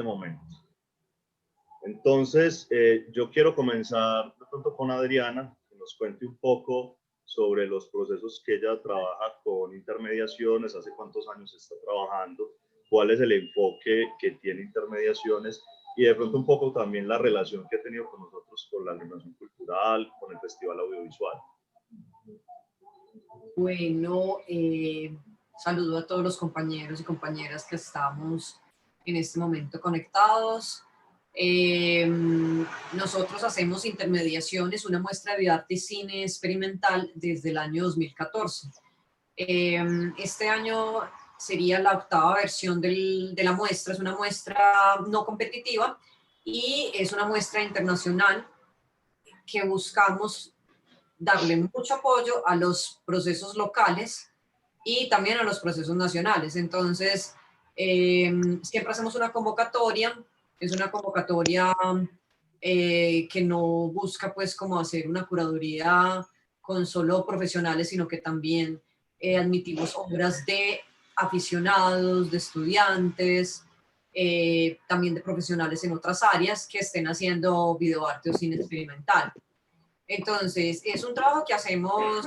este momento. Entonces, yo quiero comenzar de pronto con Adriana, que nos cuente un poco sobre los procesos que ella trabaja con intermediaciones, hace cuántos años está trabajando, cuál es el enfoque que tiene intermediaciones y de pronto un poco también la relación que ha tenido con nosotros, con la animación cultural, con el Festival Audiovisual. Bueno, saludo a todos los compañeros y compañeras que estamos en este momento conectados. Nosotros hacemos intermediaciones, una muestra de arte y cine experimental desde el año 2014. Este año sería la octava versión de la muestra, es una muestra no competitiva y es una muestra internacional que buscamos darle mucho apoyo a los procesos locales y también a los procesos nacionales. Entonces, siempre hacemos una convocatoria, es una convocatoria que no busca pues como hacer una curaduría con solo profesionales, sino que también admitimos obras de aficionados, de estudiantes, también de profesionales en otras áreas que estén haciendo videoarte o cine experimental. Entonces, es un trabajo que hacemos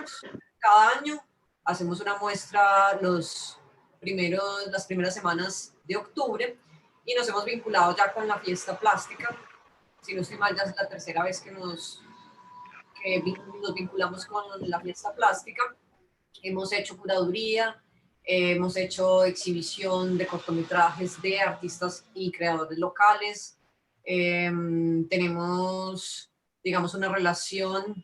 cada año, hacemos una muestra las primeras semanas de octubre y nos hemos vinculado ya con la fiesta plástica. Si no estoy mal, ya es la tercera vez que nos vinculamos con la fiesta plástica. Hemos hecho curaduría, hemos hecho exhibición de cortometrajes de artistas y creadores locales. Tenemos, digamos, una relación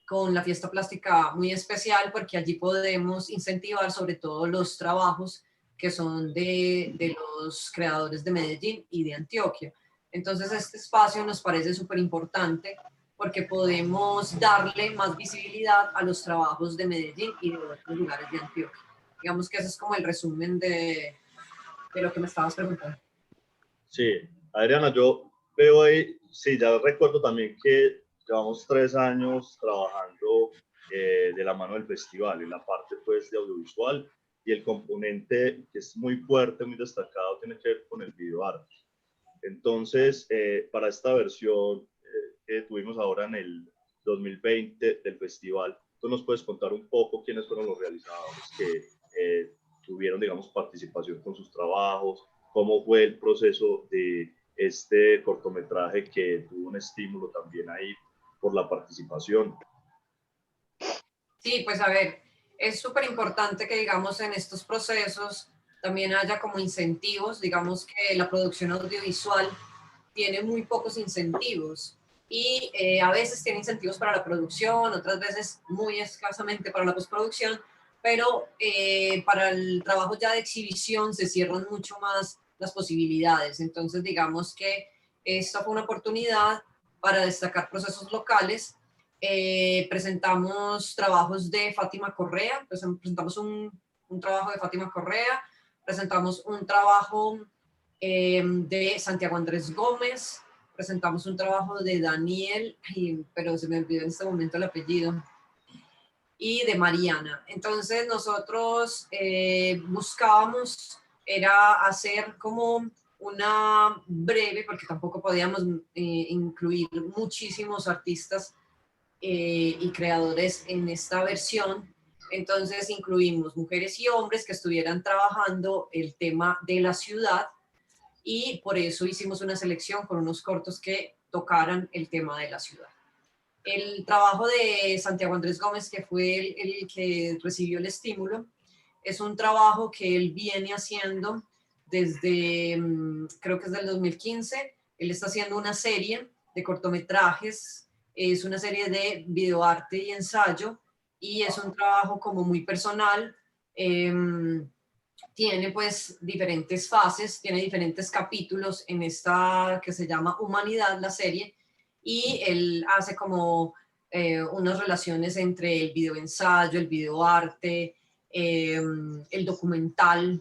con la fiesta plástica muy especial porque allí podemos incentivar sobre todo los trabajos que son de los creadores de Medellín y de Antioquia. Entonces este espacio nos parece súper importante porque podemos darle más visibilidad a los trabajos de Medellín y de otros lugares de Antioquia. Digamos que ese es como el resumen de lo que me estabas preguntando. Sí, Adriana, yo veo ahí, sí, ya recuerdo también que llevamos 3 años trabajando de la mano del festival, en la parte pues de audiovisual, y el componente que es muy fuerte, muy destacado, tiene que ver con el videoarte. Entonces, para esta versión que tuvimos ahora en el 2020 del festival, ¿tú nos puedes contar un poco quiénes fueron los realizadores que tuvieron, digamos, participación con sus trabajos? ¿Cómo fue el proceso de este cortometraje que tuvo un estímulo también ahí por la participación? Sí, pues a ver, es súper importante que digamos en estos procesos también haya como incentivos, digamos que la producción audiovisual tiene muy pocos incentivos y a veces tiene incentivos para la producción, otras veces muy escasamente para la postproducción, pero para el trabajo ya de exhibición se cierran mucho más las posibilidades. Entonces digamos que esta fue una oportunidad para destacar procesos locales. Presentamos trabajos de Fátima Correa, presentamos un trabajo de Fátima Correa, presentamos un trabajo de Santiago Andrés Gómez, presentamos un trabajo de Daniel, pero se me olvidó en este momento el apellido, y de Mariana. Entonces nosotros buscábamos, era hacer como una breve, porque tampoco podíamos incluir muchísimos artistas y creadores en esta versión. Entonces incluimos mujeres y hombres que estuvieran trabajando el tema de la ciudad y por eso hicimos una selección con unos cortos que tocaran el tema de la ciudad. El trabajo de Santiago Andrés Gómez, que fue el que recibió el estímulo, es un trabajo que él viene haciendo desde, creo que es del 2015. Él está haciendo una serie de cortometrajes, es una serie de videoarte y ensayo, y es un trabajo como muy personal. Tiene pues diferentes fases, tiene diferentes capítulos en esta que se llama Humanidad, la serie, y él hace como unas relaciones entre el videoensayo, el videoarte, el documental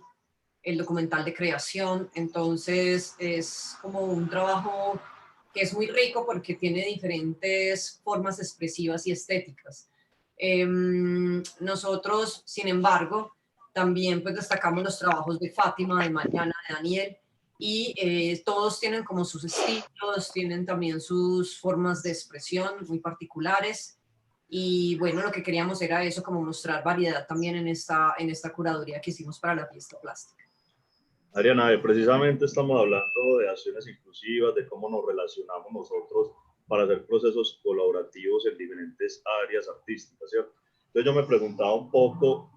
de creación. Entonces es como un trabajo que es muy rico porque tiene diferentes formas expresivas y estéticas. Nosotros, sin embargo, también pues destacamos los trabajos de Fátima, de Mariana, de Daniel, y todos tienen como sus estilos, tienen también sus formas de expresión muy particulares. Y bueno, lo que queríamos era eso, como mostrar variedad también en esta curaduría que hicimos para la fiesta plástica. Adriana, precisamente estamos hablando de acciones inclusivas, de cómo nos relacionamos nosotros para hacer procesos colaborativos en diferentes áreas artísticas, ¿cierto? Entonces yo me preguntaba un poco,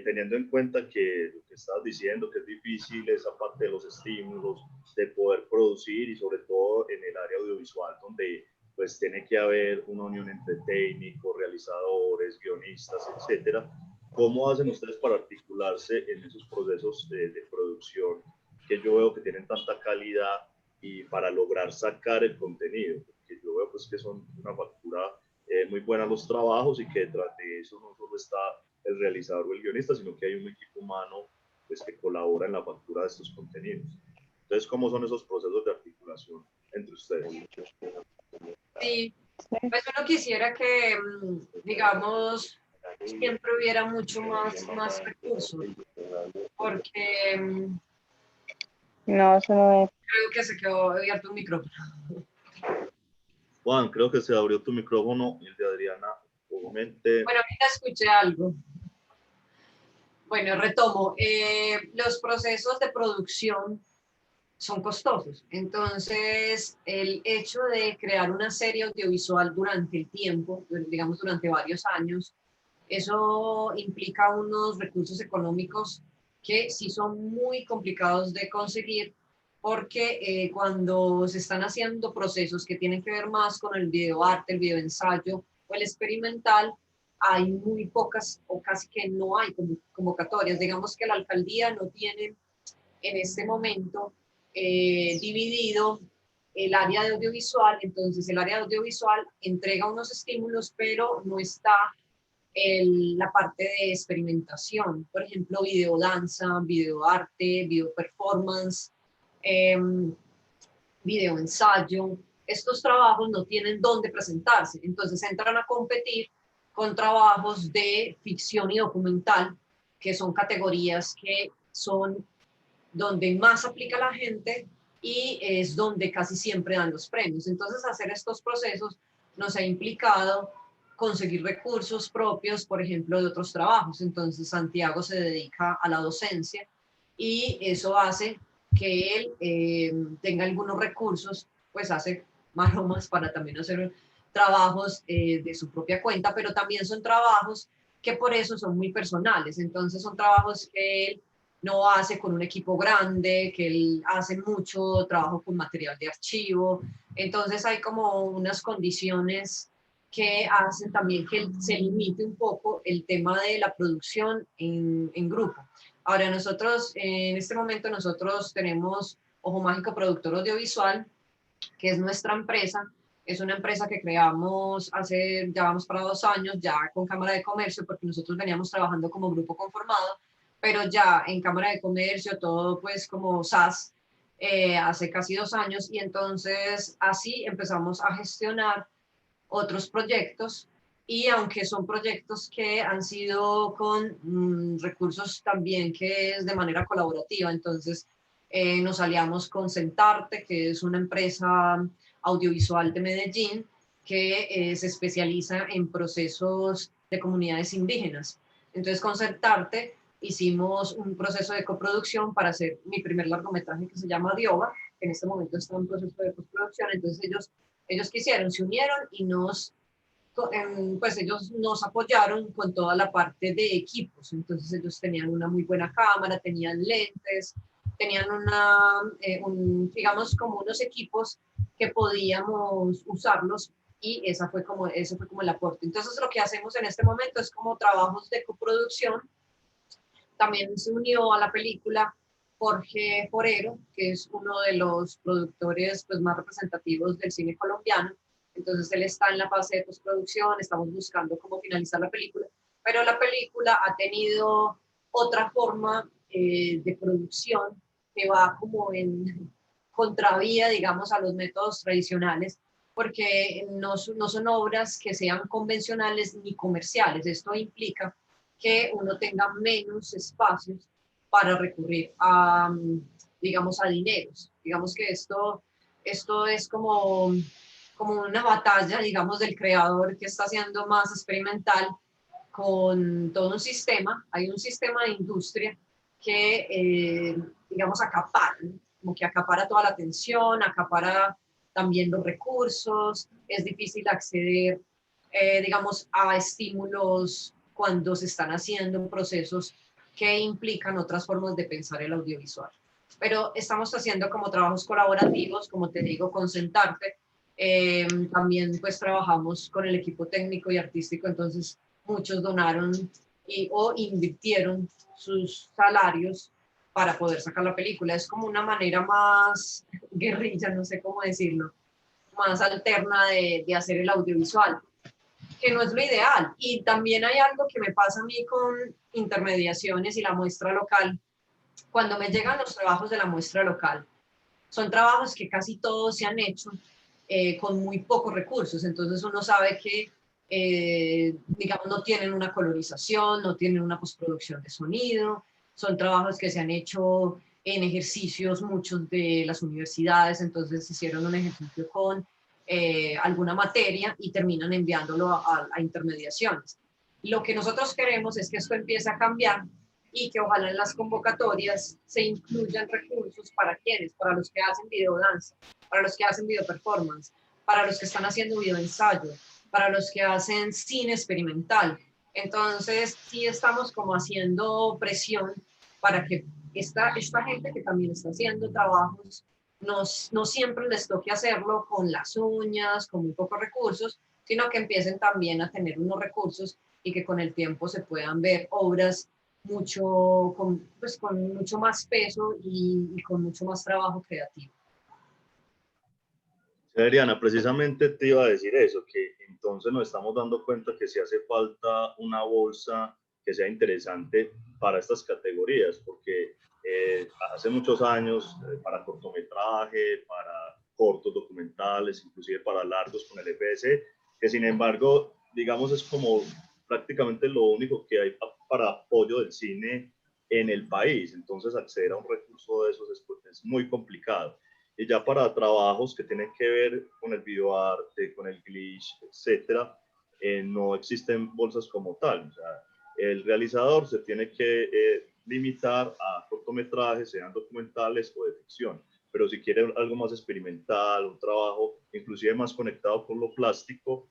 teniendo en cuenta que lo que estabas diciendo, que es difícil esa parte de los estímulos, de poder producir y sobre todo en el área audiovisual, donde pues tiene que haber una unión entre técnicos, realizadores, guionistas, etcétera. ¿Cómo hacen ustedes para articularse en esos procesos de producción que yo veo que tienen tanta calidad y para lograr sacar el contenido? Porque yo veo pues que son una factura muy buena los trabajos y que detrás de eso no solo está el realizador o el guionista, sino que hay un equipo humano pues, que colabora en la factura de estos contenidos. Entonces, ¿cómo son esos procesos de articulación entre ustedes? Sí, pues uno quisiera que, digamos, siempre hubiera mucho más recursos, porque No, eso no es. creo que se quedó abierto un micrófono. Juan, creo que se abrió tu micrófono y el de Adriana, obviamente. Bueno, ahorita escuché algo. Bueno, retomo. Los procesos de producción son costosos. Entonces, el hecho de crear una serie audiovisual durante el tiempo, digamos durante varios años, eso implica unos recursos económicos que sí son muy complicados de conseguir porque cuando se están haciendo procesos que tienen que ver más con el videoarte, el videoensayo o el experimental, hay muy pocas o casi que no hay convocatorias. Digamos que la alcaldía no tiene en este momento dividido el área de audiovisual, entonces el área de audiovisual entrega unos estímulos, pero no está la parte de experimentación, por ejemplo, videodanza, videoarte, video performance, eh, videoensayo. Estos trabajos no tienen dónde presentarse, entonces entran a competir con trabajos de ficción y documental, que son categorías que son donde más aplica la gente y es donde casi siempre dan los premios. Entonces, hacer estos procesos nos ha implicado conseguir recursos propios, por ejemplo, de otros trabajos. Entonces, Santiago se dedica a la docencia y eso hace que él tenga algunos recursos, pues hace maromas para también hacer trabajos de su propia cuenta, pero también son trabajos que por eso son muy personales. Entonces, son trabajos que él no hace con un equipo grande, que él hace mucho trabajo con material de archivo. Entonces hay como unas condiciones que hacen también que se limite un poco el tema de la producción en grupo. Ahora nosotros, en este momento nosotros tenemos Ojo Mágico Productor Audiovisual, que es nuestra empresa. Es una empresa que creamos hace, ya vamos para 2 años, ya con Cámara de Comercio, porque nosotros veníamos trabajando como grupo conformado, pero ya en Cámara de Comercio, todo pues como SAS, hace casi 2 años, y entonces así empezamos a gestionar otros proyectos, y aunque son proyectos que han sido con recursos también que es de manera colaborativa, entonces nos aliamos con Sentarte, que es una empresa audiovisual de Medellín que se especializa en procesos de comunidades indígenas. Entonces con Sentarte hicimos un proceso de coproducción para hacer mi primer largometraje que se llama Dioba, que en este momento está en proceso de postproducción. Entonces ellos quisieron, se unieron y pues ellos nos apoyaron con toda la parte de equipos. Entonces ellos tenían una muy buena cámara, tenían lentes, tenían digamos, como unos equipos que podíamos usarlos, y ese fue como el aporte. Entonces lo que hacemos en este momento es como trabajos de coproducción. También se unió a la película Jorge Forero, que es uno de los productores pues, más representativos del cine colombiano. Entonces él está en la fase de postproducción, estamos buscando cómo finalizar la película, pero la película ha tenido otra forma de producción que va como en contravía, digamos, a los métodos tradicionales, porque no son obras que sean convencionales ni comerciales. Esto implica que uno tenga menos espacios para recurrir a, digamos, a dineros. Digamos que esto es como una batalla, digamos, del creador que está haciendo más experimental con todo un sistema. Hay un sistema de industria que, digamos, acapara, ¿no? Como que acapara toda la atención, acapara también los recursos, es difícil acceder, digamos, a estímulos cuando se están haciendo procesos que implican otras formas de pensar el audiovisual. Pero estamos haciendo como trabajos colaborativos, como te digo, con Sentarte. También pues trabajamos con el equipo técnico y artístico, entonces muchos donaron o invirtieron sus salarios para poder sacar la película. Es como una manera más guerrilla, no sé cómo decirlo, más alterna de hacer el audiovisual, que no es lo ideal. Y también hay algo que me pasa a mí con intermediaciones y la muestra local. Cuando me llegan los trabajos de la muestra local, son trabajos que casi todos se han hecho con muy pocos recursos. Entonces uno sabe que, digamos, no tienen una colorización, no tienen una postproducción de sonido, son trabajos que se han hecho en ejercicios muchos de las universidades, entonces hicieron un ejercicio con alguna materia y terminan enviándolo a intermediaciones. Lo que nosotros queremos es que esto empiece a cambiar y que ojalá en las convocatorias se incluyan recursos para quienes, para los que hacen videodanza, para los que hacen video performance, para los que están haciendo videoensayo, para los que hacen cine experimental. Entonces sí estamos como haciendo presión para que esta gente que también está haciendo trabajos, no siempre les toque hacerlo con las uñas, con muy pocos recursos, sino que empiecen también a tener unos recursos y que con el tiempo se puedan ver obras pues con mucho más peso y con mucho más trabajo creativo. Adriana, precisamente te iba a decir eso, que entonces nos estamos dando cuenta que sí hace falta una bolsa que sea interesante para estas categorías, porque hace muchos años para cortometraje, para cortos documentales, inclusive para largos con el EPS, que sin embargo, digamos, es como prácticamente lo único que hay para apoyo del cine en el país. Entonces, acceder a un recurso de esos es muy complicado. Y ya para trabajos que tienen que ver con el videoarte, con el glitch, etcétera, no existen bolsas como tal. O sea, el realizador se tiene que limitar a cortometrajes, sean documentales o de ficción. Pero si quiere algo más experimental, un trabajo inclusive más conectado con lo plástico,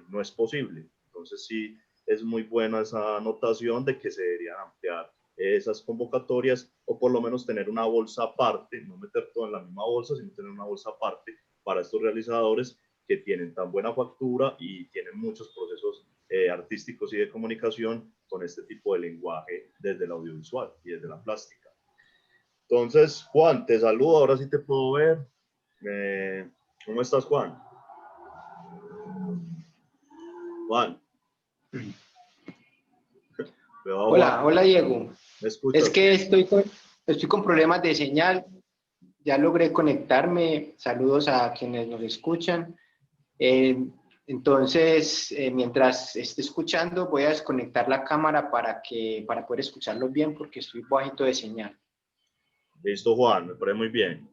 no es posible. Entonces sí, es muy buena esa anotación de que se deberían ampliar esas convocatorias o por lo menos tener una bolsa aparte, no meter todo en la misma bolsa, sino tener una bolsa aparte para estos realizadores que tienen tan buena factura y tienen muchos procesos artísticos y de comunicación con este tipo de lenguaje desde el audiovisual y desde la plástica. Entonces, Juan, te saludo, ahora sí te puedo ver. ¿Cómo estás, Juan? Juan. Hola, hola Diego. ¿Me escuchas? Es que estoy con problemas de señal. Ya logré conectarme. Saludos a quienes nos escuchan. Entonces, mientras esté escuchando, voy a desconectar la cámara para poder escucharlos bien porque estoy bajito de señal. Listo, Juan, me parece muy bien.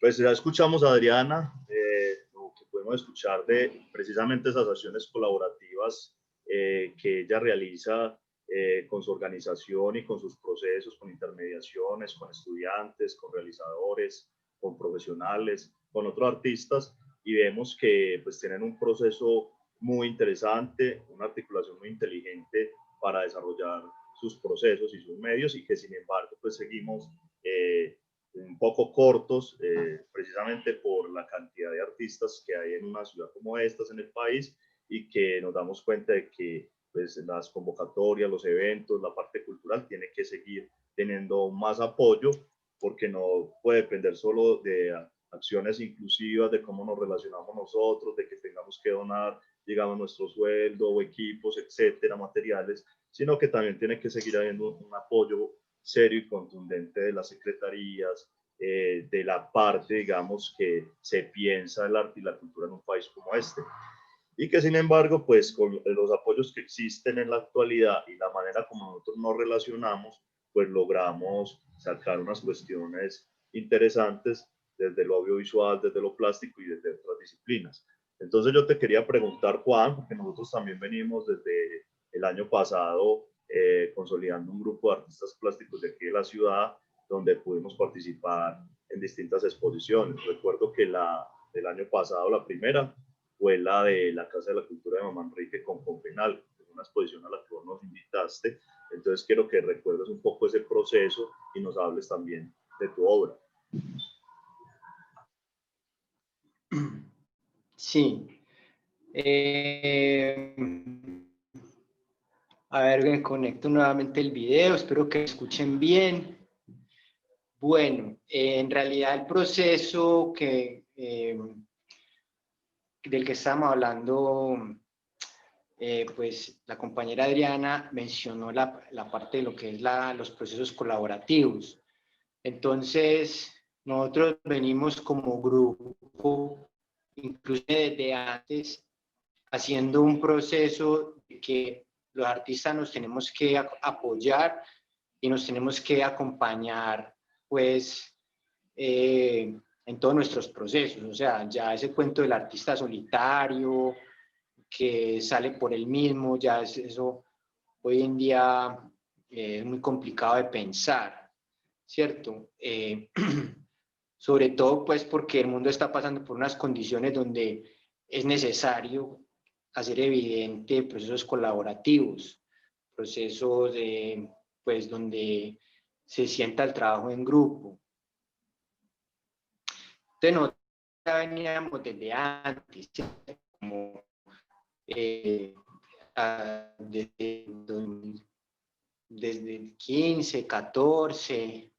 Pues ya escuchamos a Adriana, lo que podemos escuchar de precisamente esas acciones colaborativas que ella realiza con su organización y con sus procesos, con intermediaciones, con estudiantes, con realizadores, con profesionales, con otros artistas, y vemos que pues tienen un proceso muy interesante, una articulación muy inteligente para desarrollar sus procesos y sus medios, y que sin embargo pues seguimos un poco cortos, precisamente por la cantidad de artistas que hay en una ciudad como estas en el país, y que nos damos cuenta de que pues, las convocatorias, los eventos, la parte cultural tiene que seguir teniendo más apoyo, porque no puede depender solo de acciones inclusivas, de cómo nos relacionamos nosotros, de que tengamos que donar, digamos, nuestro sueldo o equipos, etcétera, materiales, sino que también tiene que seguir habiendo un apoyo serio y contundente de las secretarías, de la parte, digamos, que se piensa el arte y la cultura en un país como este. Y que sin embargo, pues con los apoyos que existen en la actualidad y la manera como nosotros nos relacionamos, pues logramos sacar unas cuestiones interesantes desde lo audiovisual, desde lo plástico y desde otras disciplinas. Entonces yo te quería preguntar, Juan, porque nosotros también venimos desde el año pasado consolidando un grupo de artistas plásticos de aquí de la ciudad, donde pudimos participar en distintas exposiciones. Recuerdo que la del año pasado, la primera, fue la de la Casa de la Cultura de Mamá Enrique con Confenal, una exposición a la que vos nos invitaste. Entonces quiero que recuerdes un poco ese proceso y nos hables también de tu obra. Sí. A ver, me conecto nuevamente el video, espero que me escuchen bien. Bueno, en realidad el proceso del que estábamos hablando, pues la compañera Adriana mencionó la parte de lo que es los procesos colaborativos. Entonces, nosotros venimos como grupo, incluso desde antes, haciendo un proceso de que los artistas nos tenemos que apoyar y nos tenemos que acompañar, pues, en todos nuestros procesos. O sea, ya ese cuento del artista solitario, que sale por él mismo, ya eso hoy en día es muy complicado de pensar, ¿cierto? Sobre todo, pues, porque el mundo está pasando por unas condiciones donde es necesario hacer evidente procesos colaborativos, procesos pues, donde se sienta el trabajo en grupo. Entonces, nosotros ya veníamos desde antes, como desde el 15, 14,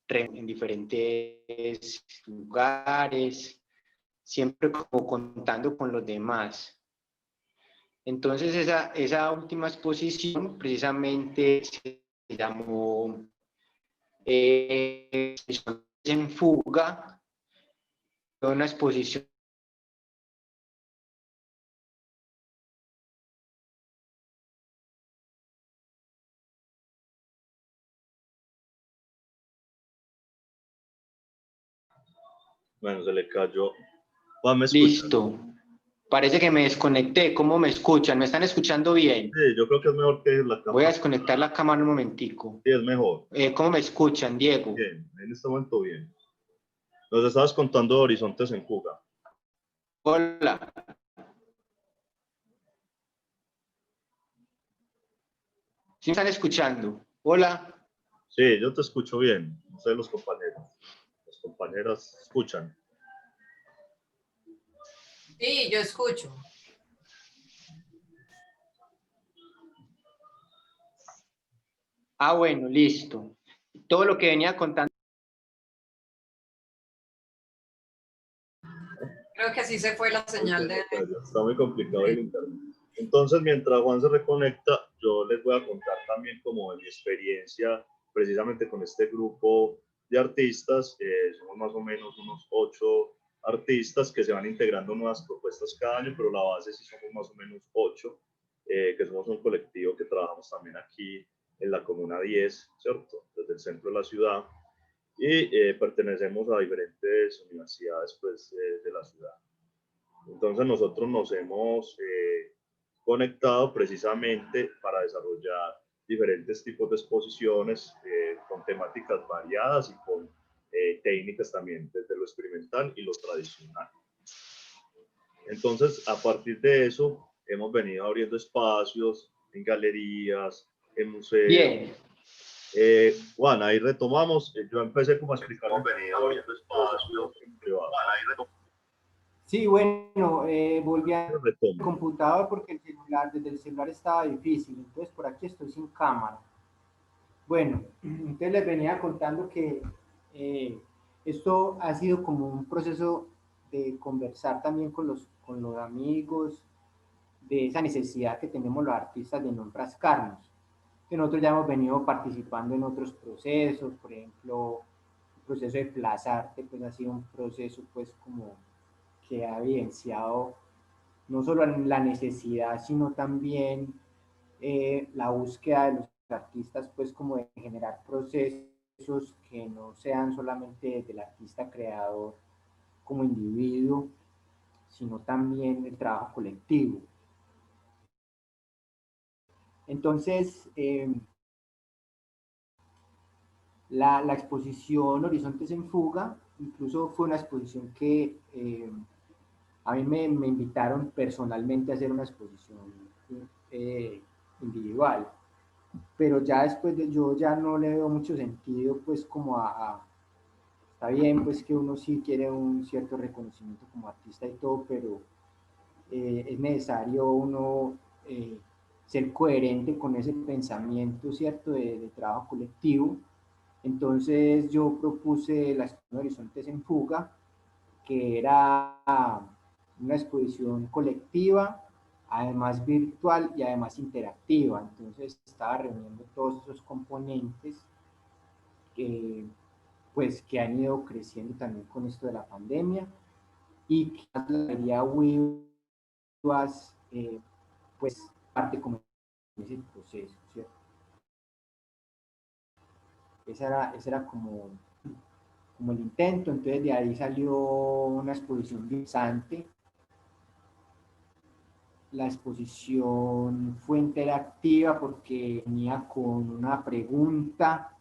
en diferentes lugares, siempre como contando con los demás. Entonces esa última exposición precisamente se llamó En Fuga, una exposición Bueno, se le cayó. Juan, ¿me escuchas? Listo. Parece que me desconecté. ¿Cómo me escuchan? ¿Me están escuchando bien? Sí, yo creo que es mejor que la cámara. Voy a desconectar la cámara un momentico. Sí, es mejor. ¿Cómo me escuchan, Diego? Bien, en este momento bien. Nos estabas contando Horizontes en Fuga. Hola. ¿Sí me están escuchando? Hola. Sí, yo te escucho bien. No sé los compañeros. Las compañeras escuchan. Sí, yo escucho. Ah, bueno, listo. Todo lo que venía contando. Creo que sí se fue la señal de... Está muy complicado el internet. Entonces, mientras Juan se reconecta, yo les voy a contar también como de mi experiencia precisamente con este grupo de artistas. Somos más o menos unos 8 artistas que se van integrando nuevas propuestas cada año, pero la base sí somos más o menos 8, que somos un colectivo que trabajamos también aquí en la Comuna 10, ¿cierto? Desde el centro de la ciudad. Y pertenecemos a diferentes universidades pues, de la ciudad. Entonces nosotros nos hemos conectado precisamente para desarrollar diferentes tipos de exposiciones con temáticas variadas y con técnicas también desde lo experimental y lo tradicional. Entonces, a partir de eso, hemos venido abriendo espacios en galerías, en museos. Bien. Juan, ahí retomamos. Yo empecé como a explicar. Hemos venido abriendo espacios en privado. Sí, bueno, volví al computador porque el celular, desde el celular estaba difícil, entonces por aquí estoy sin cámara. Bueno, entonces les venía contando que esto ha sido como un proceso de conversar también con los amigos, de esa necesidad que tenemos los artistas de no enfrascarnos. Que nosotros ya hemos venido participando en otros procesos, por ejemplo, el proceso de Plazarte, pues ha sido un proceso pues como que ha evidenciado no solo la necesidad, sino también la búsqueda de los artistas, pues como de generar procesos procesos que no sean solamente del artista creador como individuo, sino también el trabajo colectivo. Entonces, la exposición Horizontes en Fuga, incluso fue una exposición que a mí me invitaron personalmente a hacer una exposición individual, pero ya después yo ya no le veo mucho sentido, pues como está bien, pues que uno sí quiere un cierto reconocimiento como artista y todo, pero es necesario uno ser coherente con ese pensamiento, ¿cierto?, de trabajo colectivo. Entonces yo propuse la exposición Horizontes en Fuga, que era una exposición colectiva, además virtual y además interactiva. Entonces estaba reuniendo todos esos componentes que, pues, que han ido creciendo también con esto de la pandemia, y que la galería WIVAS, pues, parte como de ese proceso, ¿cierto? Ese era como el intento. Entonces de ahí salió una exposición interesante. La exposición fue interactiva porque venía con una pregunta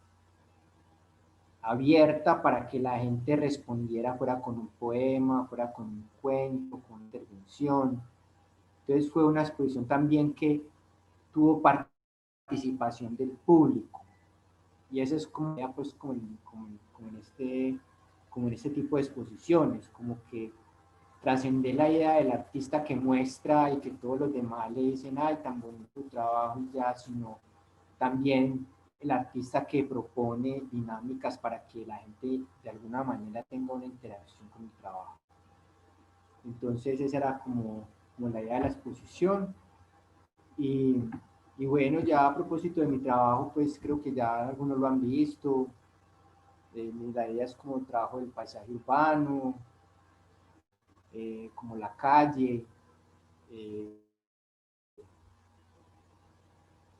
abierta para que la gente respondiera, fuera con un poema, fuera con un cuento, con una intervención. Entonces fue una exposición también que tuvo participación del público. Y eso es como, ya pues, como en este tipo de exposiciones, como que trascender la idea del artista que muestra y que todos los demás le dicen, ay, tan bonito tu trabajo y ya, sino también el artista que propone dinámicas para que la gente de alguna manera tenga una interacción con el trabajo. Entonces esa era como la idea de la exposición. Y bueno, ya a propósito de mi trabajo, pues creo que ya algunos lo han visto. La idea es como el trabajo del paisaje urbano, como la calle,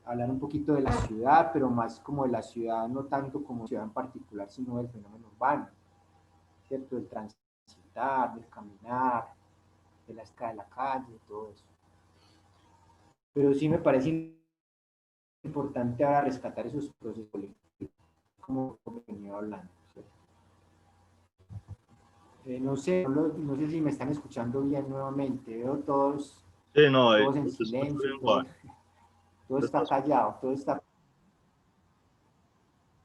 hablar un poquito de la ciudad, pero más como de la ciudad, no tanto como ciudad en particular, sino del fenómeno urbano, ¿cierto? Del transitar, del caminar, de la escala de la calle, todo eso. Pero sí me parece importante ahora rescatar esos procesos colectivos, como venía hablando, ¿cierto? No sé, no sé si me están escuchando bien nuevamente. Veo todos, Sí, no, todos en te escucho silencio, bien, Juan. todo está callado, todo está...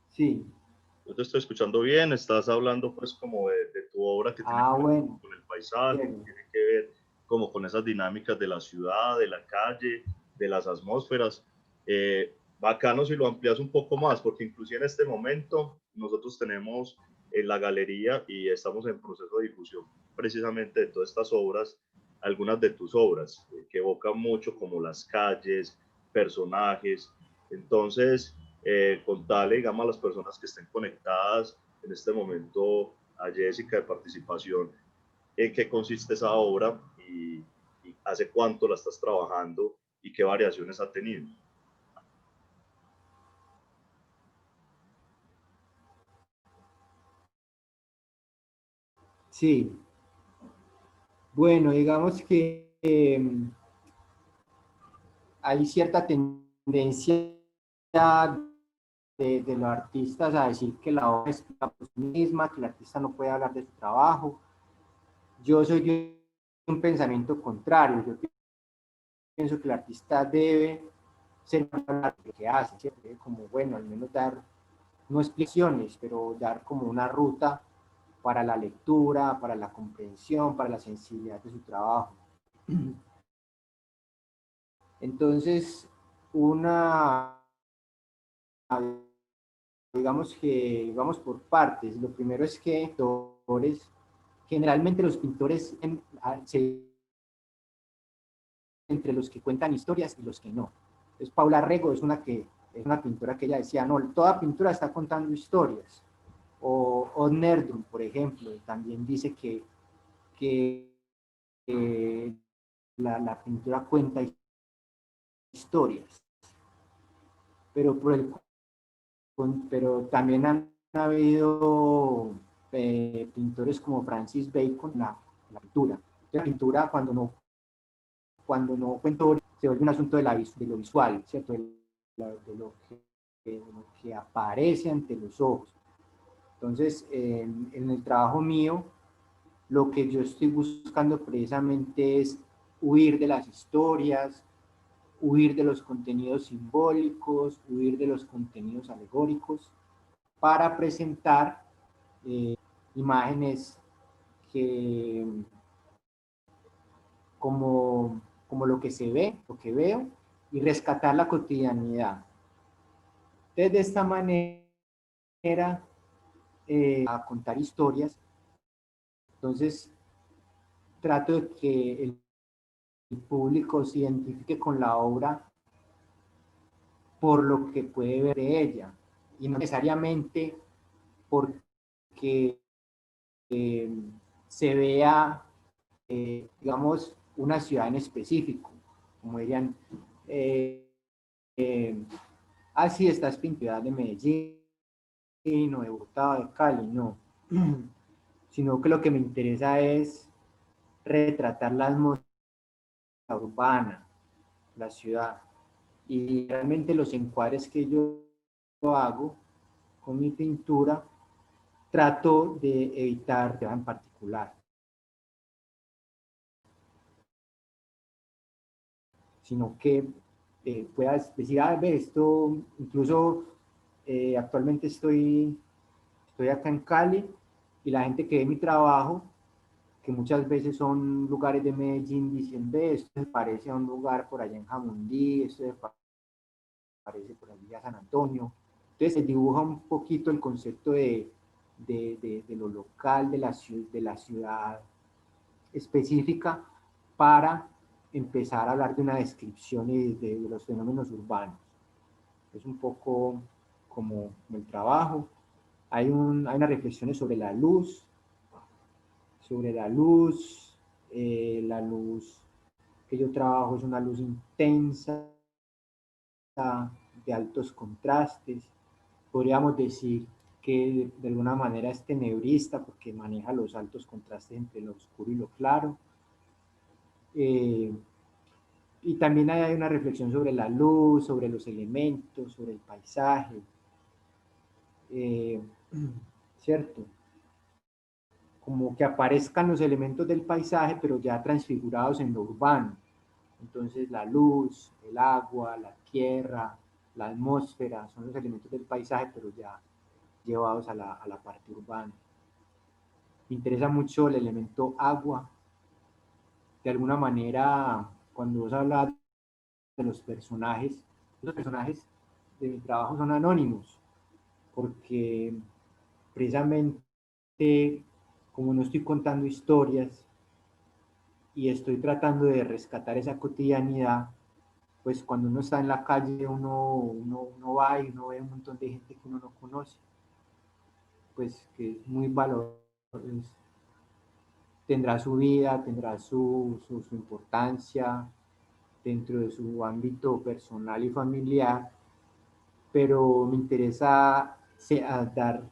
Sí. Yo te estoy escuchando bien, estás hablando pues como de tu obra que tiene que ver Bueno. con el paisaje, Bien. tiene que ver como con esas dinámicas de la ciudad, de la calle, de las atmósferas. Bacano si lo amplias un poco más, porque inclusive en este momento nosotros tenemos en la galería y estamos en proceso de difusión precisamente de todas estas obras, algunas de tus obras, que evocan mucho como las calles, personajes. Entonces, contarle, digamos, a las personas que estén conectadas en este momento, a Jessica de participación, en qué consiste esa obra y hace cuánto la estás trabajando y qué variaciones ha tenido. Sí. Bueno, digamos que hay cierta tendencia de los artistas a decir que la obra es por sí misma, que el artista no puede hablar de su trabajo. Yo soy de un pensamiento contrario. Yo pienso que el artista debe ser hablar de lo que hace, ¿cierto? Como, bueno, al menos dar, no explicaciones, pero dar como una ruta para la lectura, para la comprensión, para la sensibilidad de su trabajo. Entonces, digamos que vamos por partes. Lo primero es que generalmente los pintores entre los que cuentan historias y los que no. Entonces, Paula Rego es una pintora que ella decía, no, toda pintura está contando historias. O Odd Nerdrum, por ejemplo, también dice que la pintura cuenta historias. Pero también han ha habido pintores como Francis Bacon, la pintura. La pintura, cuando no cuento, se vuelve un asunto de lo visual, ¿cierto? De lo que aparece ante los ojos. Entonces, en el trabajo mío, lo que yo estoy buscando precisamente es huir de las historias, huir de los contenidos simbólicos, huir de los contenidos alegóricos, para presentar imágenes que, como lo que se ve, lo que veo, y rescatar la cotidianidad. Entonces, de esta manera, a contar historias, entonces trato de que el público se identifique con la obra por lo que puede ver de ella, y no necesariamente porque se vea, digamos, una ciudad en específico, como dirían, sí, esta es pintura de Medellín o de Bogotá, de Cali, no, sino que lo que me interesa es retratar la atmósfera urbana, la ciudad, y realmente los encuadres que yo hago con mi pintura trato de evitar en particular, sino que puedas decir, ve, esto, incluso actualmente estoy acá en Cali, y la gente que ve mi trabajo, que muchas veces son lugares de Medellín, dicen, ve, esto se parece a un lugar por allá en Jamundí, esto se parece por allá a San Antonio. Entonces se dibuja un poquito el concepto de lo local, de la ciudad específica, para empezar a hablar de una descripción de los fenómenos urbanos. Es un poco como el trabajo. Hay una reflexión sobre la luz, la luz que yo trabajo es una luz intensa, de altos contrastes. Podríamos decir que de alguna manera es tenebrista porque maneja los altos contrastes entre lo oscuro y lo claro. Y también hay una reflexión sobre la luz, sobre los elementos, sobre el paisaje, ¿cierto? Como que aparezcan los elementos del paisaje, pero ya transfigurados en lo urbano. Entonces la luz, el agua, la tierra, la atmósfera, son los elementos del paisaje, pero ya llevados a la parte urbana. Me interesa mucho el elemento agua. De alguna manera, cuando vos hablas de los personajes de mi trabajo son anónimos, porque precisamente como no estoy contando historias y estoy tratando de rescatar esa cotidianidad, pues cuando uno está en la calle uno va y uno ve un montón de gente que uno no conoce, pues que es muy valioso, tendrá su vida, tendrá su importancia dentro de su ámbito personal y familiar, pero me interesa dar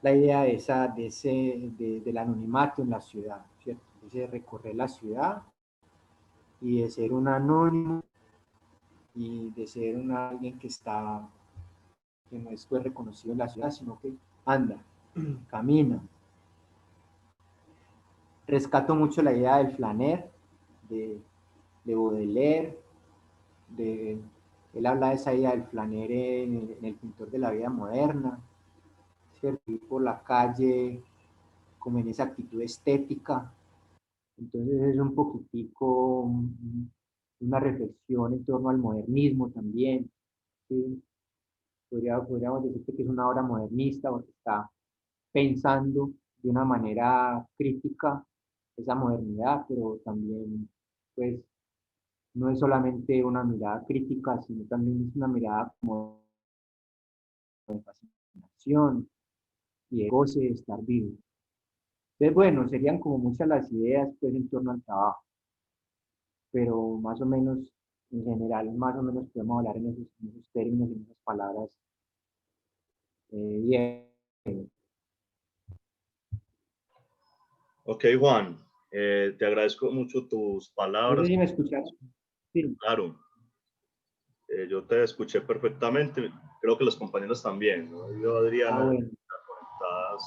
la idea del anonimato en la ciudad, ¿cierto? De recorrer la ciudad y de ser un anónimo y de ser alguien que no es pues, reconocido en la ciudad, sino que anda, camina. Rescato mucho la idea del flaner, de Baudelaire, él habla de esa idea del flaner en el pintor de la vida moderna, ¿cierto? Ir por la calle como en esa actitud estética. Entonces es un poquitico una reflexión en torno al modernismo también, ¿sí? Podríamos decir que es una obra modernista porque está pensando de una manera crítica esa modernidad, pero también pues no es solamente una mirada crítica, sino también es una mirada como de fascinación y de goce de estar vivo. Entonces, bueno, serían como muchas las ideas pues en torno al trabajo, pero más o menos, en general, más o menos podemos hablar en esos términos, en esas palabras. Bien. Ok, Juan, te agradezco mucho tus No palabras. sé si me escuchas. Sí. Claro, yo te escuché perfectamente, creo que los compañeros también, ¿no? Yo, Adriana, Bueno. conectadas.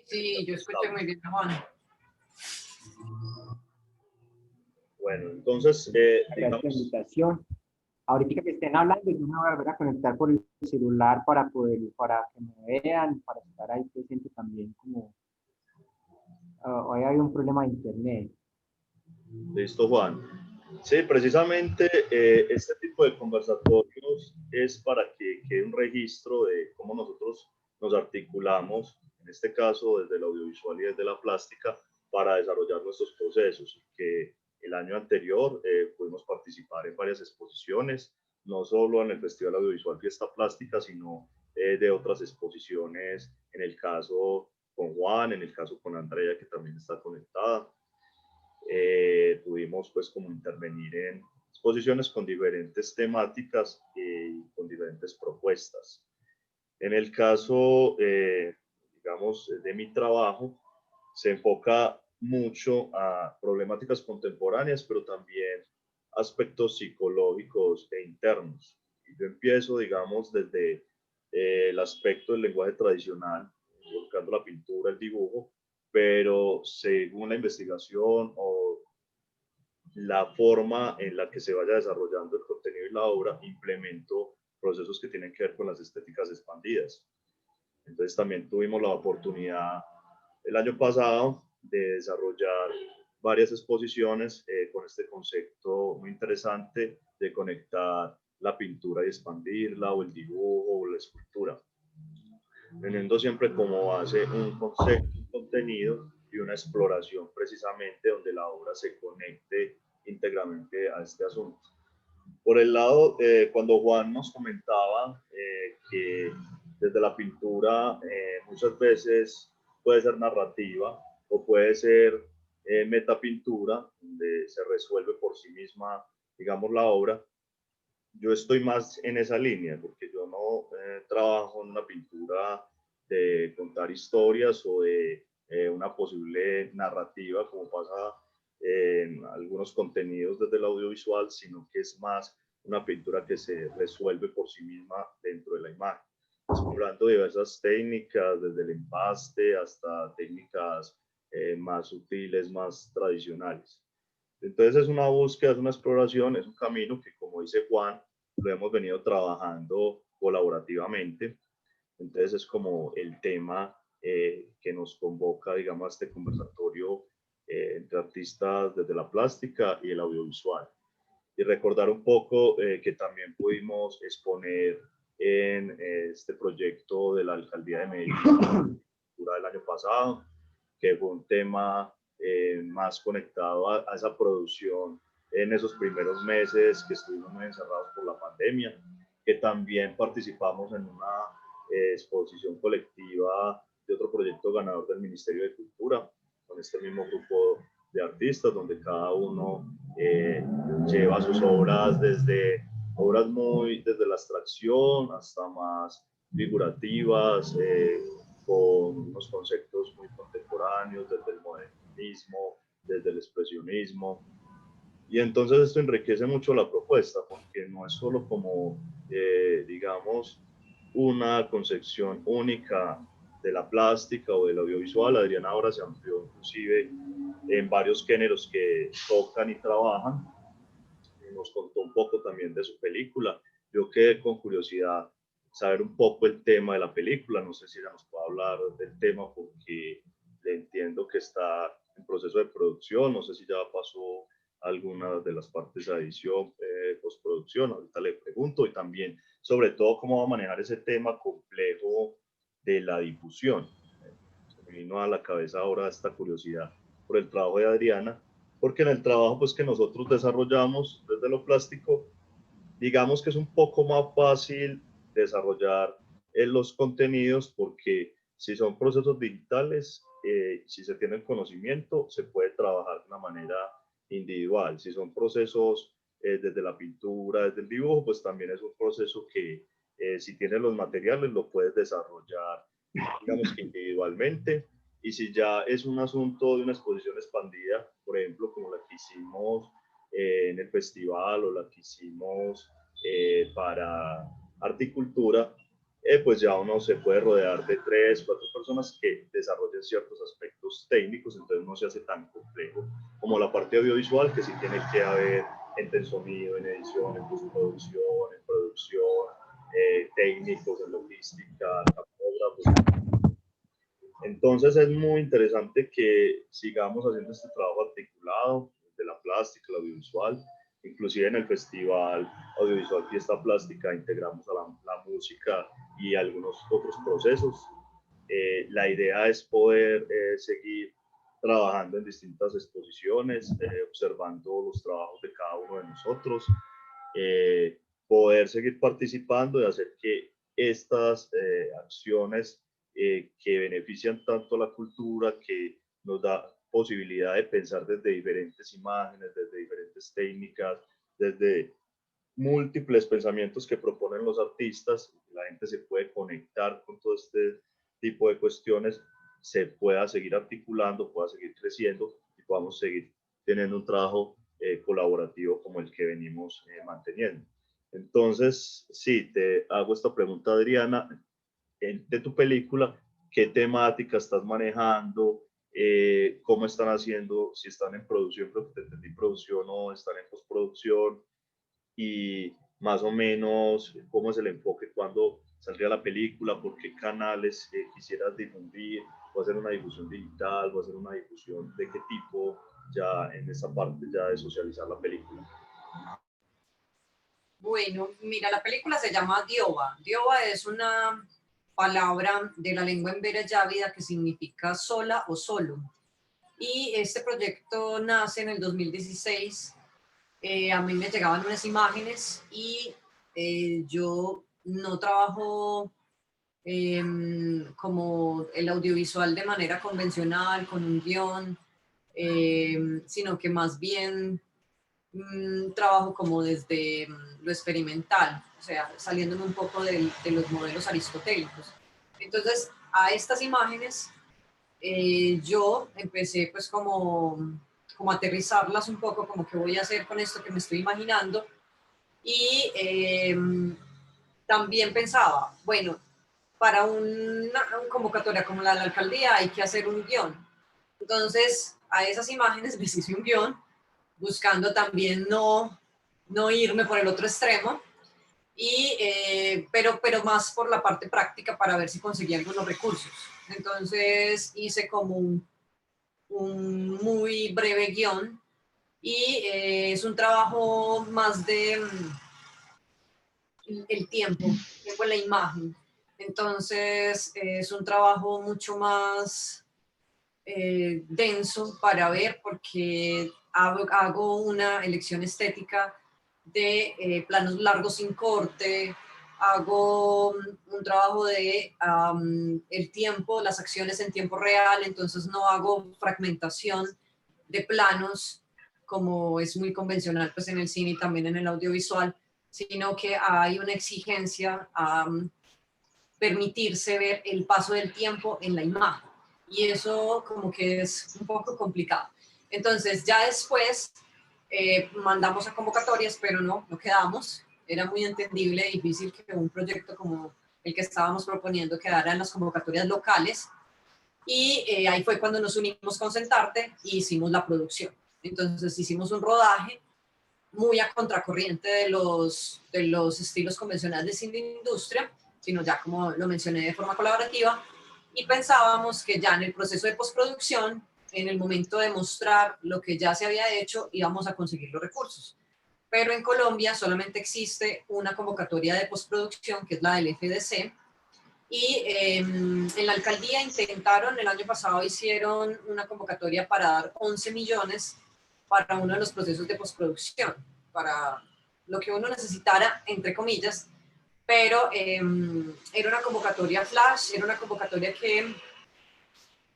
Sí, yo escuché muy bien, Juan. Bueno, entonces, Gracias por la digamos, invitación. Ahorita que estén hablando, yo me voy a volver a conectar por el celular para que me vean, para estar ahí presente también, como hoy hay un problema de internet. listo, Juan. Sí, precisamente este tipo de conversatorios es para que quede un registro de cómo nosotros nos articulamos, en este caso desde el audiovisual y desde la plástica, para desarrollar nuestros procesos. Y que el año anterior pudimos participar en varias exposiciones, no solo en el Festival Audiovisual Fiesta Plástica, sino de otras exposiciones, en el caso con Juan, en el caso con Andrea, que también está conectada. Pudimos pues como intervenir en exposiciones con diferentes temáticas y con diferentes propuestas. En el caso, digamos, de mi trabajo, se enfoca mucho a problemáticas contemporáneas, pero también aspectos psicológicos e internos. Y yo empiezo, digamos, desde el aspecto del lenguaje tradicional, buscando la pintura, el dibujo, pero según la investigación o la forma en la que se vaya desarrollando el contenido y la obra, implemento procesos que tienen que ver con las estéticas expandidas. Entonces también tuvimos la oportunidad el año pasado de desarrollar varias exposiciones con este concepto muy interesante de conectar la pintura y expandirla, o el dibujo o la escultura, teniendo siempre como base un concepto, un contenido y una exploración precisamente donde la obra se conecte íntegramente a este asunto. Por el lado, cuando Juan nos comentaba que desde la pintura muchas veces puede ser narrativa o puede ser metapintura, donde se resuelve por sí misma, digamos, la obra, yo estoy más en esa línea, porque yo no trabajo en una pintura de contar historias o de una posible narrativa, como pasa en algunos contenidos desde el audiovisual, sino que es más una pintura que se resuelve por sí misma dentro de la imagen, explorando diversas técnicas, desde el empaste hasta técnicas más sutiles, más tradicionales. Entonces es una búsqueda, es una exploración, es un camino que, como dice Juan, lo hemos venido trabajando colaborativamente. Entonces es como el tema que nos convoca, digamos, a este conversatorio entre artistas desde la plástica y el audiovisual. Y recordar un poco que también pudimos exponer en este proyecto de la Alcaldía de Medellín del año pasado, que fue un tema más conectado a esa producción en esos primeros meses que estuvimos muy encerrados por la pandemia, que también participamos en una exposición colectiva de otro proyecto ganador del Ministerio de Cultura, con este mismo grupo de artistas, donde cada uno lleva sus obras desde obras muy desde la abstracción hasta más figurativas, con unos conceptos muy contemporáneos, desde el modernismo, desde el expresionismo. Y entonces esto enriquece mucho la propuesta, porque no es solo como, digamos, una concepción única de la plástica o del audiovisual. Adriana ahora se amplió inclusive en varios géneros que tocan y trabajan. Nos contó un poco también de su película. Yo quedé con curiosidad saber un poco el tema de la película. No sé si ella nos puede hablar del tema, porque le entiendo que está en proceso de producción. No sé si ya pasó alguna de las partes de edición, postproducción. Ahorita le pregunto. Y también, sobre todo, cómo va a manejar ese tema complejo de la difusión. Se me vino a la cabeza ahora esta curiosidad por el trabajo de Adriana, porque en el trabajo pues que nosotros desarrollamos desde lo plástico, digamos que es un poco más fácil desarrollar los contenidos, porque si son procesos digitales, si se tiene el conocimiento, se puede trabajar de una manera individual. Si son procesos desde la pintura, desde el dibujo, pues también es un proceso que si tienes los materiales lo puedes desarrollar digamos que individualmente, y si ya es un asunto de una exposición expandida, por ejemplo, como la que hicimos en el festival o la que hicimos para arte y cultura, pues ya uno se puede rodear de 3, 4 personas que desarrollen ciertos aspectos técnicos, entonces no se hace tan complejo como la parte audiovisual, que sí tiene que haber gente en sonido, en edición, en postproducción, en producción, técnicos, en logística, camarógrafos. Entonces es muy interesante que sigamos haciendo este trabajo articulado de la plástica, el audiovisual. Inclusive en el Festival Audiovisual Fiesta Plástica integramos a la música y algunos otros procesos. La idea es poder seguir trabajando en distintas exposiciones, observando los trabajos de cada uno de nosotros, poder seguir participando y hacer que estas acciones que benefician tanto a la cultura, que nos da posibilidad de pensar desde diferentes imágenes, desde diferentes técnicas, desde múltiples pensamientos que proponen los artistas, la gente se puede conectar con todo este tipo de cuestiones, se pueda seguir articulando, pueda seguir creciendo y podamos seguir teniendo un trabajo colaborativo como el que venimos manteniendo. Entonces, sí, te hago esta pregunta, Adriana, de tu película, ¿qué temática estás manejando? ¿Cómo están haciendo? Si están en producción, creo que te entendí, producción o están en postproducción, y más o menos cómo es el enfoque, cuándo saldría la película, por qué canales quisieras difundir, va a ser una difusión digital, va a ser una difusión de qué tipo, ya en esa parte ya de socializar la película. Bueno, mira, la película se llama Dioba. Dioba es una palabra de la lengua embera yávida que significa sola o solo. Y este proyecto nace en el 2016. A mí me llegaban unas imágenes y yo no trabajo como el audiovisual de manera convencional, con un guión, sino que más bien trabajo como desde lo experimental, o sea, saliéndome un poco de los modelos aristotélicos. Entonces, a estas imágenes yo empecé pues como aterrizarlas un poco, como qué voy a hacer con esto que me estoy imaginando. Y también pensaba, bueno, para una convocatoria como la de la alcaldía hay que hacer un guión. Entonces, a esas imágenes les hice un guión, buscando también no irme por el otro extremo, pero más por la parte práctica para ver si conseguía algunos recursos. Entonces hice como un muy breve guión y es un trabajo más de el tiempo en la imagen. Entonces es un trabajo mucho más denso para ver porque hago una elección estética de planos largos sin corte, hago un trabajo de el tiempo, las acciones en tiempo real, entonces no hago fragmentación de planos como es muy convencional pues en el cine y también en el audiovisual, sino que hay una exigencia a permitirse ver el paso del tiempo en la imagen. Y eso como que es un poco complicado. Entonces ya después mandamos a convocatorias, pero no quedamos. Era muy entendible y difícil que un proyecto como el que estábamos proponiendo quedara en las convocatorias locales. Y ahí fue cuando nos unimos con Sentarte y hicimos la producción. Entonces hicimos un rodaje muy a contracorriente de los estilos convencionales de cine de industria, sino ya como lo mencioné de forma colaborativa, y pensábamos que ya en el proceso de postproducción, en el momento de mostrar lo que ya se había hecho, íbamos a conseguir los recursos. Pero en Colombia solamente existe una convocatoria de postproducción, que es la del FDC, y en la alcaldía intentaron, el año pasado hicieron una convocatoria para dar 11 millones para uno de los procesos de postproducción, para lo que uno necesitara, entre comillas, pero era una convocatoria flash, era una convocatoria que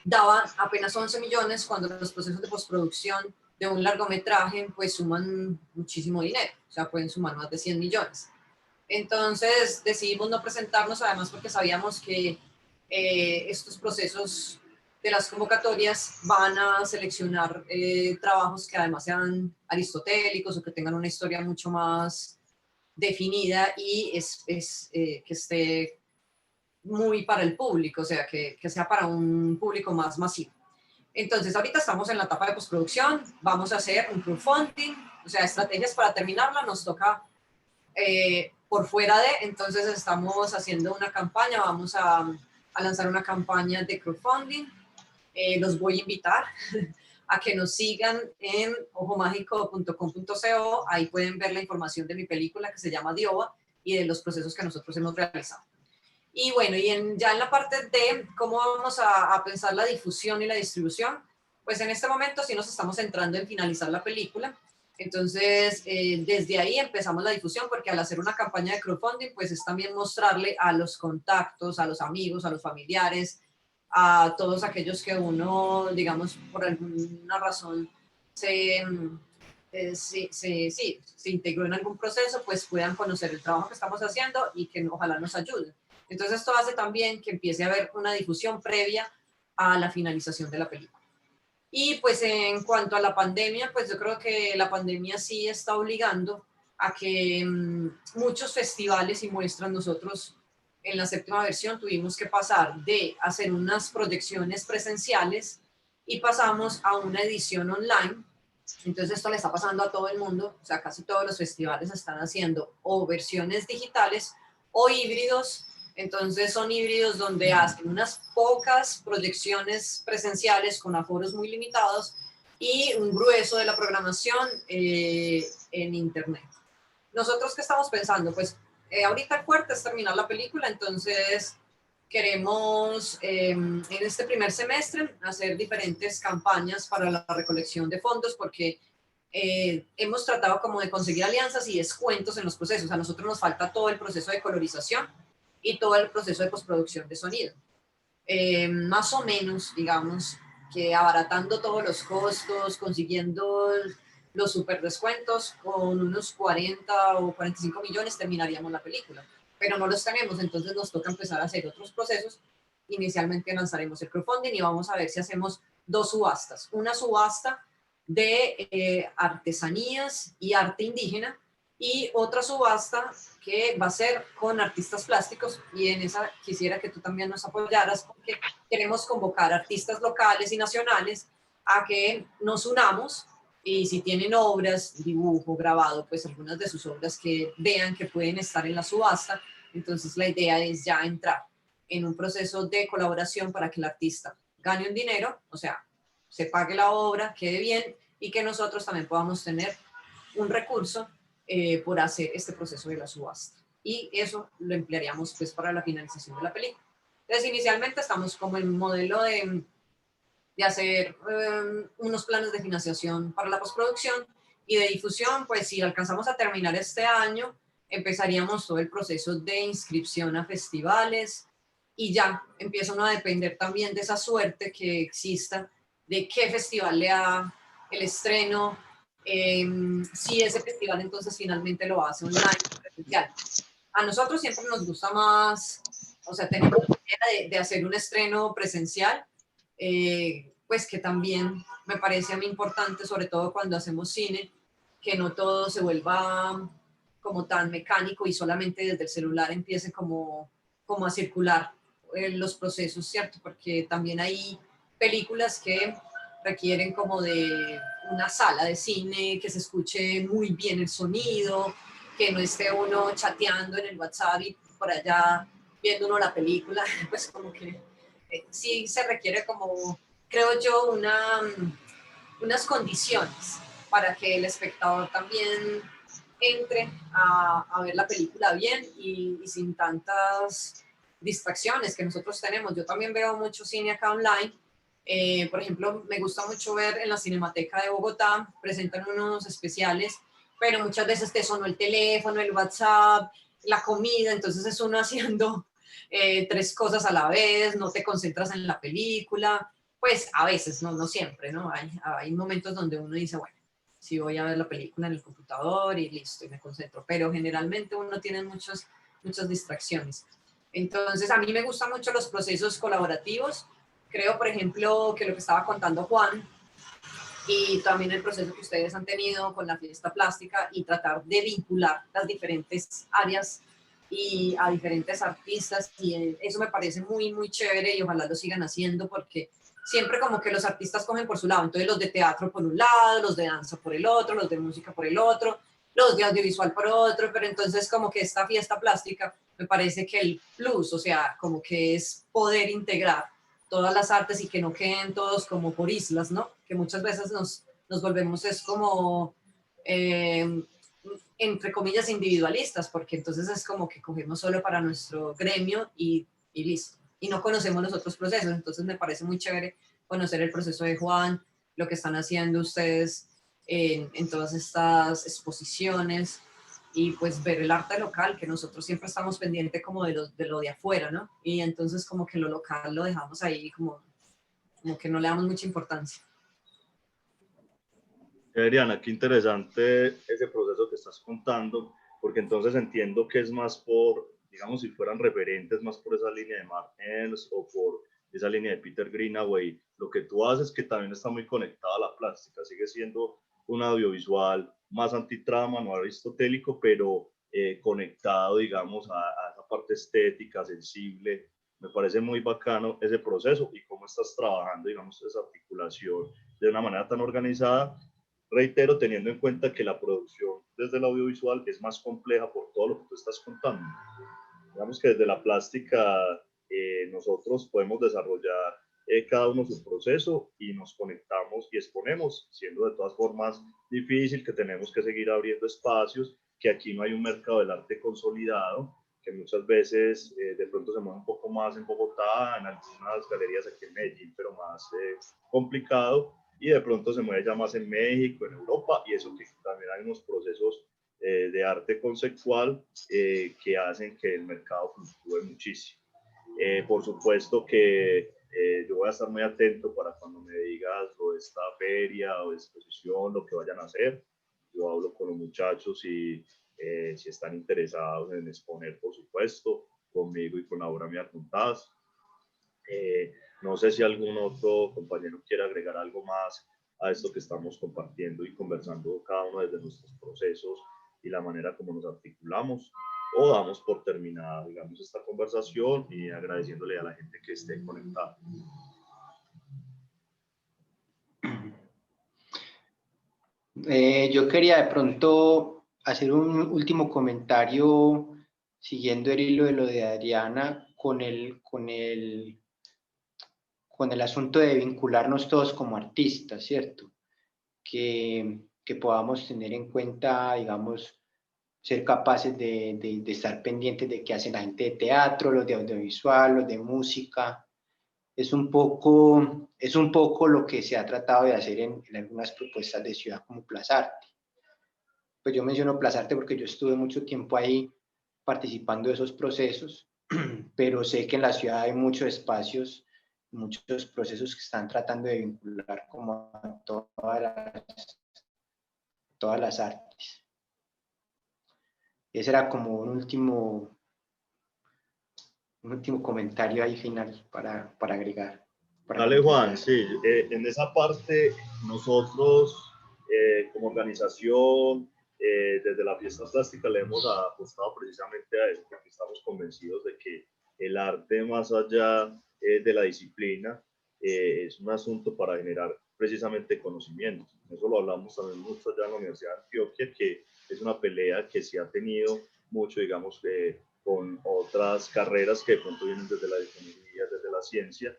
daba apenas 11 millones cuando los procesos de postproducción de un largometraje pues suman muchísimo dinero, o sea, pueden sumar más de 100 millones. Entonces decidimos no presentarnos, además porque sabíamos que estos procesos de las convocatorias van a seleccionar trabajos que además sean aristotélicos o que tengan una historia mucho más definida y que esté muy para el público, o sea, que sea para un público más masivo. Entonces, ahorita estamos en la etapa de postproducción, vamos a hacer un crowdfunding, o sea, estrategias para terminarla, nos toca por fuera de, entonces estamos haciendo una campaña, vamos a lanzar una campaña de crowdfunding, los voy a invitar a que nos sigan en ojomágico.com.co, ahí pueden ver la información de mi película que se llama Dioba y de los procesos que nosotros hemos realizado. Y bueno, ya en la parte de cómo vamos a pensar la difusión y la distribución, pues en este momento sí nos estamos centrando en finalizar la película. Entonces, desde ahí empezamos la difusión, porque al hacer una campaña de crowdfunding, pues es también mostrarle a los contactos, a los amigos, a los familiares, a todos aquellos que uno, digamos, por alguna razón se integró en algún proceso, pues puedan conocer el trabajo que estamos haciendo y que ojalá nos ayuden. Entonces esto hace también que empiece a haber una difusión previa a la finalización de la película. Y pues en cuanto a la pandemia, pues yo creo que la pandemia sí está obligando a que muchos festivales y muestras, nosotros en la 7ª versión tuvimos que pasar de hacer unas proyecciones presenciales y pasamos a una edición online. Entonces esto le está pasando a todo el mundo, o sea, casi todos los festivales están haciendo o versiones digitales o híbridos. Entonces son híbridos donde hacen unas pocas proyecciones presenciales con aforos muy limitados y un grueso de la programación en internet. ¿Nosotros qué estamos pensando? Pues ahorita el fuerte es terminar la película, entonces queremos en este primer semestre hacer diferentes campañas para la recolección de fondos, porque hemos tratado como de conseguir alianzas y descuentos en los procesos. A nosotros nos falta todo el proceso de colorización y todo el proceso de postproducción de sonido. Más o menos, digamos, que abaratando todos los costos, consiguiendo los super descuentos, con unos 40 o 45 millones terminaríamos la película. Pero no los tenemos, entonces nos toca empezar a hacer otros procesos. Inicialmente lanzaremos el crowdfunding y vamos a ver si hacemos 2 subastas. Una subasta de artesanías y arte indígena, y otra subasta que va a ser con artistas plásticos, y en esa quisiera que tú también nos apoyaras, porque queremos convocar artistas locales y nacionales a que nos unamos, y si tienen obras, dibujo, grabado, pues algunas de sus obras que vean que pueden estar en la subasta. Entonces la idea es ya entrar en un proceso de colaboración para que el artista gane un dinero, o sea, se pague la obra, quede bien, y que nosotros también podamos tener un recurso por hacer este proceso de la subasta. Y eso lo emplearíamos pues para la finalización de la película. Entonces, inicialmente estamos como en un modelo de hacer unos planes de financiación para la postproducción y de difusión. Pues si alcanzamos a terminar este año, empezaríamos todo el proceso de inscripción a festivales, y ya empieza uno a depender también de esa suerte que exista, de qué festival le da el estreno, si ese festival entonces finalmente lo hace online o presencial. A nosotros siempre nos gusta más, o sea, tenemos la idea de hacer un estreno presencial, pues que también me parece a mí importante, sobre todo cuando hacemos cine, que no todo se vuelva como tan mecánico y solamente desde el celular empiece como a circular los procesos, ¿cierto? Porque también hay películas que requieren como de una sala de cine, que se escuche muy bien el sonido, que no esté uno chateando en el WhatsApp y por allá viendo uno la película. Pues como que sí se requiere como, creo yo, unas condiciones para que el espectador también entre a ver la película bien y sin tantas distracciones que nosotros tenemos. Yo también veo mucho cine acá online. Por ejemplo, me gusta mucho ver en la Cinemateca de Bogotá, presentan unos especiales, pero muchas veces te sonó el teléfono, el WhatsApp, la comida, entonces es uno haciendo 3 cosas a la vez, no te concentras en la película. Pues a veces, no siempre, ¿no? Hay momentos donde uno dice, bueno, sí voy a ver la película en el computador y listo, y me concentro, pero generalmente uno tiene muchas distracciones. Entonces, a mí me gustan mucho los procesos colaborativos. Creo, por ejemplo, que lo que estaba contando Juan y también el proceso que ustedes han tenido con la fiesta plástica y tratar de vincular las diferentes áreas y a diferentes artistas, y eso me parece muy, muy chévere y ojalá lo sigan haciendo porque siempre como que los artistas cogen por su lado, entonces los de teatro por un lado, los de danza por el otro, los de música por el otro, los de audiovisual por otro, pero entonces como que esta fiesta plástica me parece que el plus, o sea, como que es poder integrar todas las artes y que no queden todos como por islas, ¿no? Que muchas veces nos volvemos es como, entre comillas, individualistas, porque entonces es como que cogemos solo para nuestro gremio y listo. Y no conocemos los otros procesos, entonces me parece muy chévere conocer el proceso de Juan, lo que están haciendo ustedes en todas estas exposiciones y pues ver el arte local, que nosotros siempre estamos pendientes como de lo de afuera, ¿no? Y entonces como que lo local lo dejamos ahí como que no le damos mucha importancia. Adriana, qué interesante ese proceso que estás contando, porque entonces entiendo que es más por, digamos, si fueran referentes, más por esa línea de Mark Ernst o por esa línea de Peter Greenaway. Lo que tú haces que también está muy conectado a la plástica, sigue siendo un audiovisual más antitrama, no aristotélico, pero conectado, digamos, a esa parte estética, sensible. Me parece muy bacano ese proceso y cómo estás trabajando, digamos, esa articulación de una manera tan organizada. Reitero, teniendo en cuenta que la producción desde el audiovisual es más compleja por todo lo que tú estás contando. Digamos que desde la plástica nosotros podemos desarrollar cada uno su proceso y nos conectamos y exponemos, siendo de todas formas difícil, que tenemos que seguir abriendo espacios, que aquí no hay un mercado del arte consolidado, que muchas veces de pronto se mueve un poco más en Bogotá, en algunas galerías aquí en Medellín, pero más complicado, y de pronto se mueve ya más en México, en Europa, y eso que también hay unos procesos de arte conceptual que hacen que el mercado fluctúe muchísimo. Por supuesto que yo voy a estar muy atento para cuando me digas lo de esta feria o exposición, lo que vayan a hacer. Yo hablo con los muchachos y si están interesados en exponer, por supuesto, conmigo y con la obra me apuntás. No sé si algún otro compañero quiere agregar algo más a esto que estamos compartiendo y conversando cada uno desde nuestros procesos y la manera como nos articulamos, o damos por terminada, digamos, esta conversación y agradeciéndole a la gente que esté conectada. Yo quería de pronto hacer un último comentario siguiendo el hilo de lo de Adriana con el asunto de vincularnos todos como artistas, ¿cierto? Que podamos tener en cuenta, digamos, ser capaces de estar pendientes de qué hace la gente de teatro, los de audiovisual, los de música. Es un poco lo que se ha tratado de hacer en algunas propuestas de ciudad como Plazarte. Pues yo menciono Plazarte porque yo estuve mucho tiempo ahí participando de esos procesos, pero sé que en la ciudad hay muchos espacios, muchos procesos que están tratando de vincular como a todas las artes. Ese era como un último comentario ahí final para agregar. Dale, Juan, sí, en esa parte nosotros como organización, desde la fiesta plástica le hemos apostado precisamente a eso, porque estamos convencidos de que el arte más allá de la disciplina es un asunto para generar precisamente conocimiento. Eso lo hablamos también mucho allá en la Universidad de Antioquia, que es una pelea que se ha tenido mucho, digamos, con otras carreras que de pronto vienen desde la economía, desde la ciencia,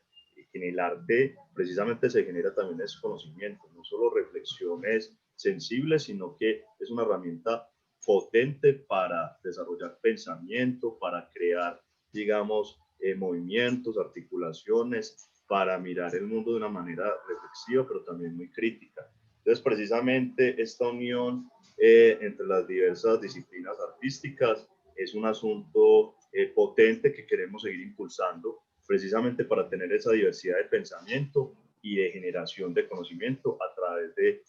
en el arte precisamente se genera también ese conocimiento, no solo reflexiones sensibles, sino que es una herramienta potente para desarrollar pensamiento, para crear, digamos, movimientos, articulaciones, para mirar el mundo de una manera reflexiva, pero también muy crítica. Entonces, precisamente esta unión entre las diversas disciplinas artísticas es un asunto potente que queremos seguir impulsando precisamente para tener esa diversidad de pensamiento y de generación de conocimiento a través de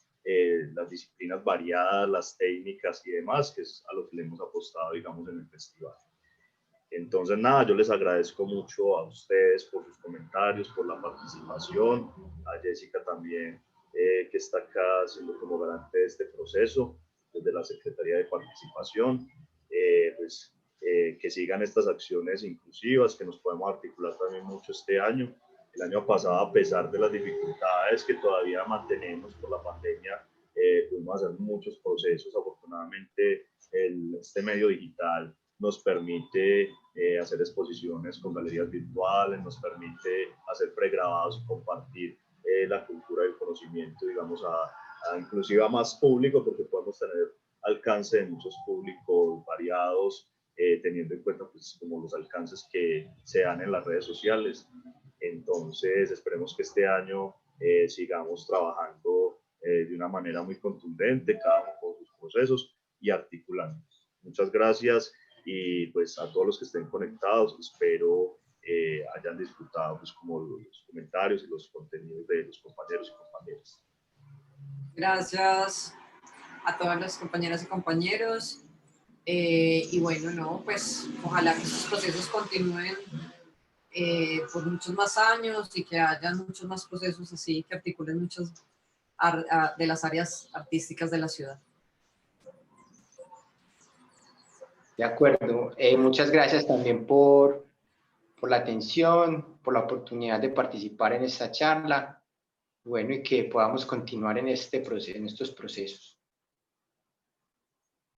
las disciplinas variadas, las técnicas y demás, que es a lo que le hemos apostado, digamos, en el festival. Entonces, nada, yo les agradezco mucho a ustedes por sus comentarios, por la participación, a Jessica también, que está acá siendo como garante de este proceso, desde la Secretaría de Participación, que sigan estas acciones inclusivas, que nos podemos articular también mucho este año. El año pasado, a pesar de las dificultades que todavía mantenemos por la pandemia, pudimos hacer muchos procesos. Afortunadamente, este medio digital nos permite hacer exposiciones con galerías virtuales, nos permite hacer pregrabados y compartir la cultura del conocimiento, digamos, inclusive a más público, porque podemos tener alcance de muchos públicos variados, teniendo en cuenta pues como los alcances que se dan en las redes sociales. Entonces, esperemos que este año sigamos trabajando de una manera muy contundente, cada uno con sus procesos y articulando. Muchas gracias y pues a todos los que estén conectados, espero hayan disfrutado pues como los comentarios y los contenidos de los compañeros y compañeras. Gracias a todas las compañeras y compañeros. Y bueno, no, pues ojalá que esos procesos continúen por muchos más años y que haya muchos más procesos así que articulen muchas de las áreas artísticas de la ciudad. De acuerdo. Muchas gracias también por la atención, por la oportunidad de participar en esta charla. Bueno, y que podamos continuar en este proceso, en estos procesos.